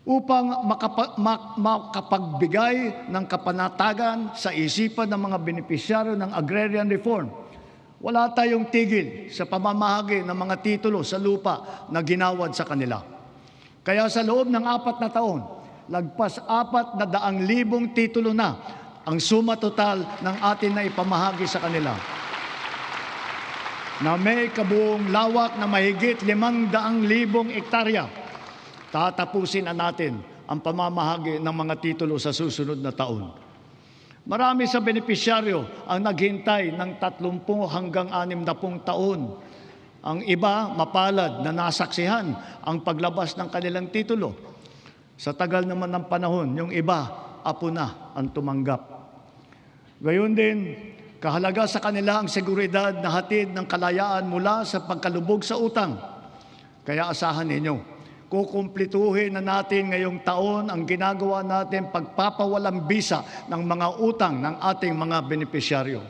upang makapagbigay ng kapanatagan sa isipan ng mga benepisyaryo ng agrarian reform. Wala tayong tigil sa pamamahagi ng mga titulo sa lupa na ginawad sa kanila. Kaya sa loob ng 4 na taon, lagpas 400,000 titulo na ang suma total ng atin na ipamahagi sa kanila, na may kabuong lawak na mahigit 500,000 hektarya. Tatapusin na natin ang pamamahagi ng mga titulo sa susunod na taon. Marami sa benepisyaryo ang naghintay ng 30 hanggang 60 taon. Ang iba mapalad na nasaksihan ang paglabas ng kanilang titulo. Sa tagal naman ng panahon, yung iba, apo na ang tumanggap. Gayon din, kahalaga sa kanila ang seguridad na hatid ng kalayaan mula sa pagkalubog sa utang. Kaya asahan ninyo, kukumplituhin na natin ngayong taon ang ginagawa natin pagpapawalang bisa ng mga utang ng ating mga benepisyaryo.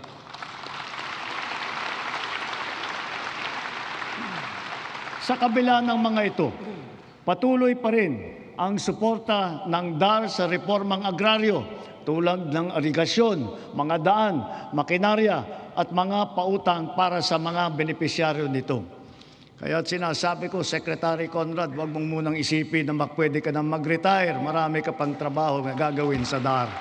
Sa kabila ng mga ito, patuloy pa rin ang suporta ng DAR sa reformang agraryo tulad ng irigasyon, mga daan, makinarya at mga pautang para sa mga benepisyaryo nito. Kaya sinasabi ko, Secretary Conrad, huwag mong munang isipin na pwede ka na mag-retire. Marami ka pang trabaho na gagawin sa DAR.